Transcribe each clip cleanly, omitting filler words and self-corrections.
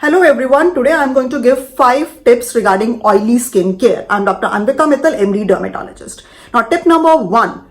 Hello everyone, today I am going to give 5 tips regarding oily skin care. I am Dr. Anvika Mittal, MD Dermatologist. Now tip number 1,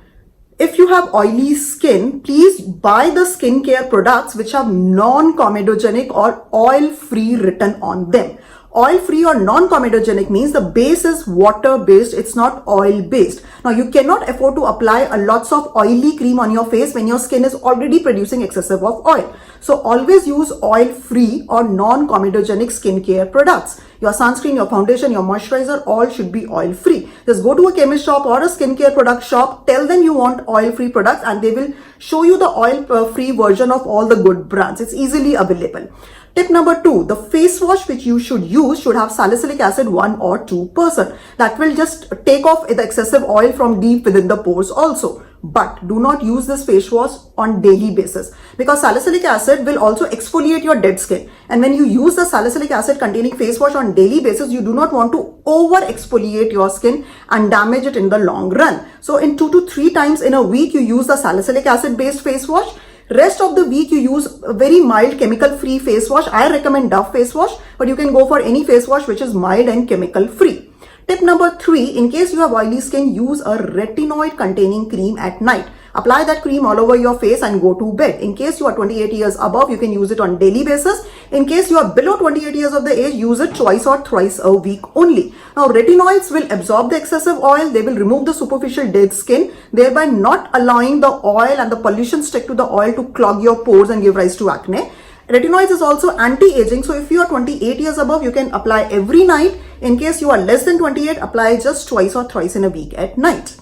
if you have oily skin, please buy the skincare products which have non-comedogenic or oil-free written on them. Oil-free or non-comedogenic means the base is water-based, it's not oil-based. Now you cannot afford to apply a lots of oily cream on your face when your skin is already producing excessive of oil. So always use oil-free or non-comedogenic skincare products. Your sunscreen, your foundation, your moisturizer, all should be oil-free. Just go to a chemist shop or a skincare product shop, tell them you want oil-free products and they will show you the oil-free version of all the good brands. It's easily available. Tip number 2, the face wash which you should use should have salicylic acid 1 or 2%. That will just take off the excessive oil from deep within the pores also. But do not use this face wash on daily basis because salicylic acid will also exfoliate your dead skin. And when you use the salicylic acid containing face wash on daily basis, you do not want to over exfoliate your skin and damage it in the long run. So in 2 to 3 times in a week, you use the salicylic acid based face wash. Rest of the week you use a very mild chemical free face wash. I recommend Dove face wash, but you can go for any face wash which is mild and chemical free. Tip number 3, in case you have oily skin, use a retinoid containing cream at night. Apply that cream all over your face and go to bed. In case you are 28 years above, you can use it on daily basis. In case you are below 28 years of the age, use it twice or thrice a week only. Now retinoids will absorb the excessive oil. They will remove the superficial dead skin, thereby not allowing the oil and the pollution stick to the oil to clog your pores and give rise to acne. Retinoids is also anti-aging. So if you are 28 years above, you can apply every night. In case you are less than 28, apply just twice or thrice in a week at night.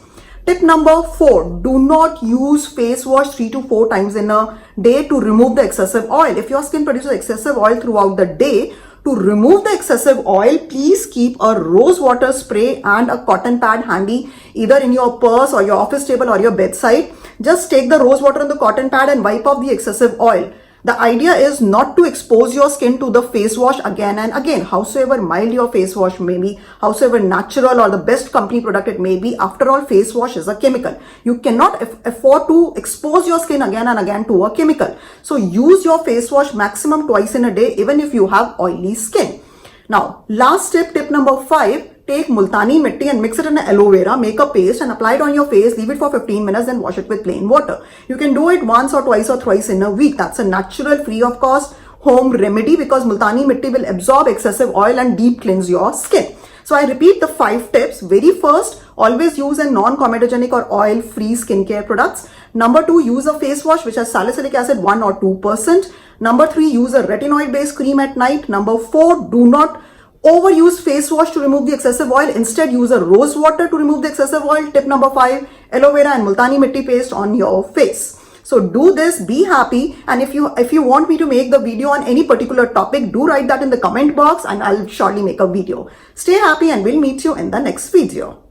Tip number 4, do not use face wash 3 to 4 times in a day to remove the excessive oil. If your skin produces excessive oil throughout the day, to remove the excessive oil, please keep a rose water spray and a cotton pad handy either in your purse or your office table or your bedside. Just take the rose water and the cotton pad and wipe off the excessive oil. The idea is not to expose your skin to the face wash again and again. Howsoever mild your face wash may be, howsoever natural or the best company product it may be, after all, face wash is a chemical. You cannot afford to expose your skin again and again to a chemical. So use your face wash maximum twice in a day, even if you have oily skin. Now, last tip, tip number 5. Take multani mitti and mix it in aloe vera, make a paste and apply it on your face, leave it for 15 minutes and wash it with plain water. You can do it once or twice or thrice in a week. That's a natural, free of cost home remedy because multani mitti will absorb excessive oil and deep cleanse your skin. So I repeat the 5 tips. Very first, always use a non-comedogenic or oil-free skincare products. Number 2, use a face wash which has salicylic acid 1 or 2%. Number 3, use a retinoid-based cream at night. Number 4, do not overuse face wash to remove the excessive oil. Instead, use a rose water to remove the excessive oil. Tip number 5, aloe vera and multani mitti paste on your face. So do this, be happy. And if you want me to make the video on any particular topic, do write that in the comment box and I'll surely make a video. Stay happy and we'll meet you in the next video.